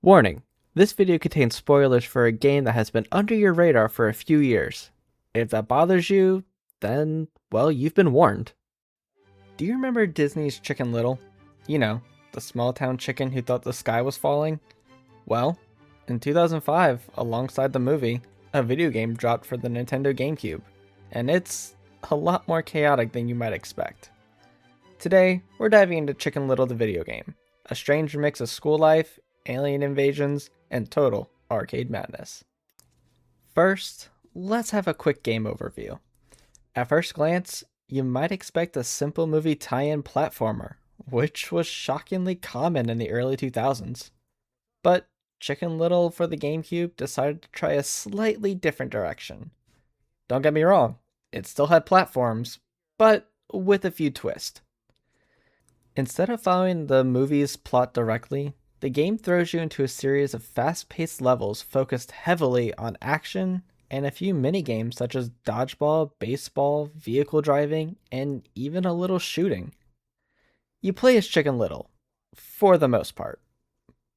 Warning, this video contains spoilers for a game that has been under your radar for a few years. If that bothers you, then, well, you've been warned. Do you remember Disney's Chicken Little? You know, the small town chicken who thought the sky was falling? Well, in 2005, alongside the movie, a video game dropped for the Nintendo GameCube, and it's a lot more chaotic than you might expect. Today, we're diving into Chicken Little the video game, a strange mix of school life, alien invasions, and total arcade madness. First, let's have a quick game overview. At first glance, you might expect a simple movie tie-in platformer, which was shockingly common in the early 2000s. But Chicken Little for the GameCube decided to try a slightly different direction. Don't get me wrong, it still had platforms, but with a few twists. Instead of following the movie's plot directly, the game throws you into a series of fast-paced levels focused heavily on action and a few minigames such as dodgeball, baseball, vehicle driving, and even a little shooting. You play as Chicken Little, for the most part,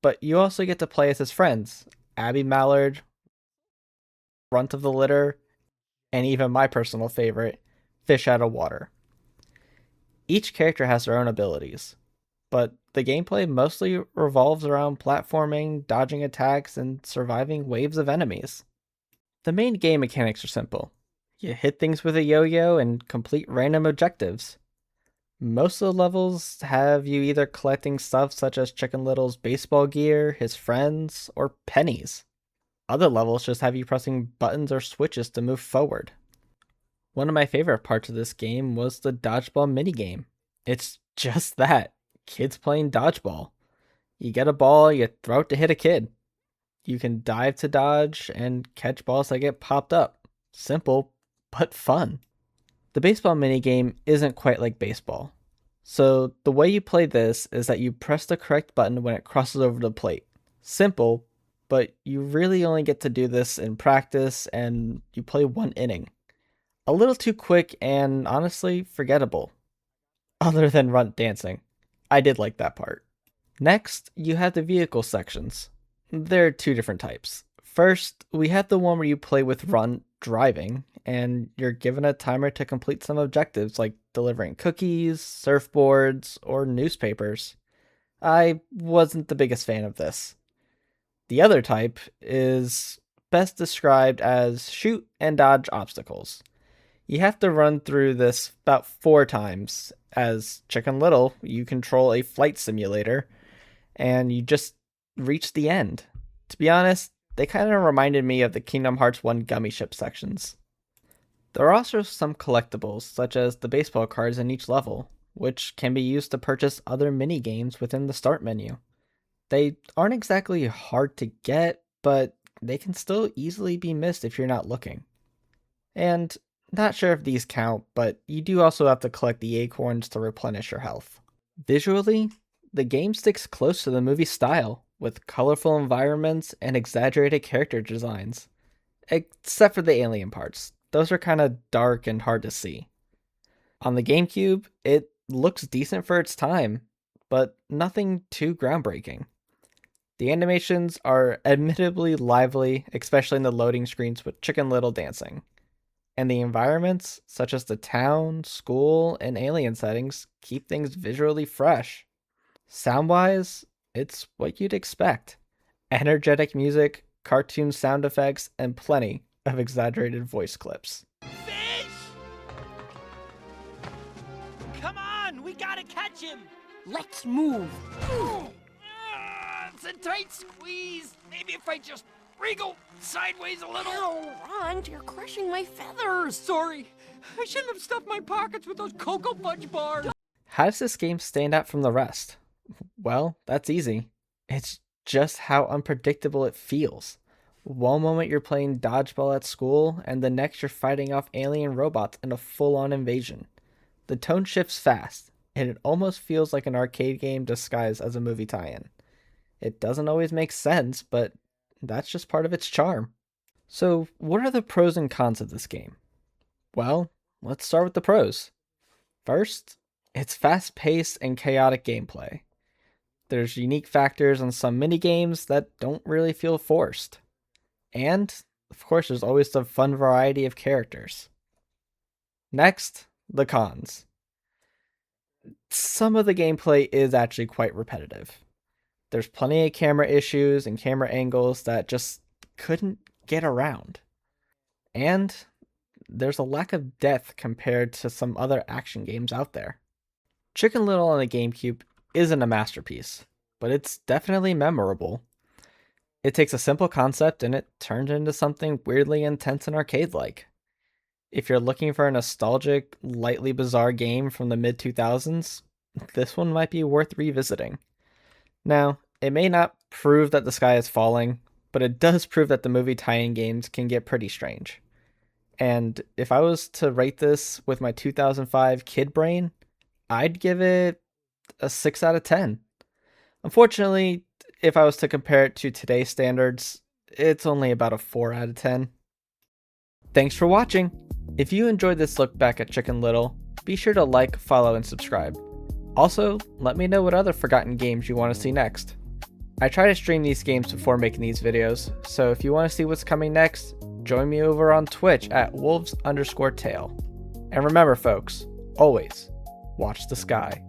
but you also get to play as his friends, Abby Mallard, Runt of the Litter, and even my personal favorite, Fish Out of Water. Each character has their own abilities, but the gameplay mostly revolves around platforming, dodging attacks, and surviving waves of enemies. The main game mechanics are simple. You hit things with a yo-yo and complete random objectives. Most of the levels have you either collecting stuff such as Chicken Little's baseball gear, his friends, or pennies. Other levels just have you pressing buttons or switches to move forward. One of my favorite parts of this game was the dodgeball minigame. It's just that. Kids playing dodgeball. You get a ball, you throw it to hit a kid. You can dive to dodge and catch balls that get popped up. Simple, but fun. The baseball minigame isn't quite like baseball. So the way you play this is that you press the correct button when it crosses over the plate. Simple, but you really only get to do this in practice and you play one inning. A little too quick and honestly forgettable. Other than Runt dancing. I did like that part. Next, you have the vehicle sections. There are two different types. First, we have the one where you play with Runt driving, and you're given a timer to complete some objectives like delivering cookies, surfboards, or newspapers. I wasn't the biggest fan of this. The other type is best described as shoot and dodge obstacles. You have to run through this about 4 times. As Chicken Little, you control a flight simulator, and you just reach the end. To be honest, they kind of reminded me of the Kingdom Hearts 1 gummy ship sections. There are also some collectibles, such as the baseball cards in each level, which can be used to purchase other mini-games within the start menu. They aren't exactly hard to get, but they can still easily be missed if you're not looking. And not sure if these count, but you do also have to collect the acorns to replenish your health. Visually, the game sticks close to the movie style, with colorful environments and exaggerated character designs. Except for the alien parts. Those are kind of dark and hard to see. On the GameCube, it looks decent for its time, but nothing too groundbreaking. The animations are admittedly lively, especially in the loading screens with Chicken Little dancing. And the environments, such as the town, school, and alien settings, keep things visually fresh. Sound-wise, it's what you'd expect. Energetic music, cartoon sound effects, and plenty of exaggerated voice clips. Fish! Come on, we gotta catch him! Let's move. It's a tight squeeze. Maybe if I just wriggle sideways a little. Ow, Ron, you're crushing my feathers. Sorry, I shouldn't have stuffed my pockets with those Cocoa Fudge bars. How does this game stand out from the rest? Well, that's easy. It's just how unpredictable it feels. One moment you're playing dodgeball at school, and the next you're fighting off alien robots in a full-on invasion. The tone shifts fast, and it almost feels like an arcade game disguised as a movie tie-in. It doesn't always make sense, but that's just part of its charm. So, what are the pros and cons of this game? Well, let's start with the pros. First, it's fast-paced and chaotic gameplay. There's unique factors in some minigames that don't really feel forced. And, of course, there's always the fun variety of characters. Next, the cons. Some of the gameplay is actually quite repetitive. There's plenty of camera issues and camera angles that just couldn't get around. And there's a lack of depth compared to some other action games out there. Chicken Little on the GameCube isn't a masterpiece, but it's definitely memorable. It takes a simple concept and it turns into something weirdly intense and arcade-like. If you're looking for a nostalgic, lightly bizarre game from the mid-2000s, this one might be worth revisiting. Now, it may not prove that the sky is falling, but it does prove that the movie tie-in games can get pretty strange. And if I was to rate this with my 2005 kid brain, I'd give it a 6 out of 10. Unfortunately, if I was to compare it to today's standards, it's only about a 4 out of 10. Thanks for watching! If you enjoyed this look back at Chicken Little, be sure to like, follow, and subscribe. Also, let me know what other forgotten games you want to see next. I try to stream these games before making these videos, so if you want to see what's coming next, join me over on Twitch at wolves_tail. And remember folks, always watch the sky.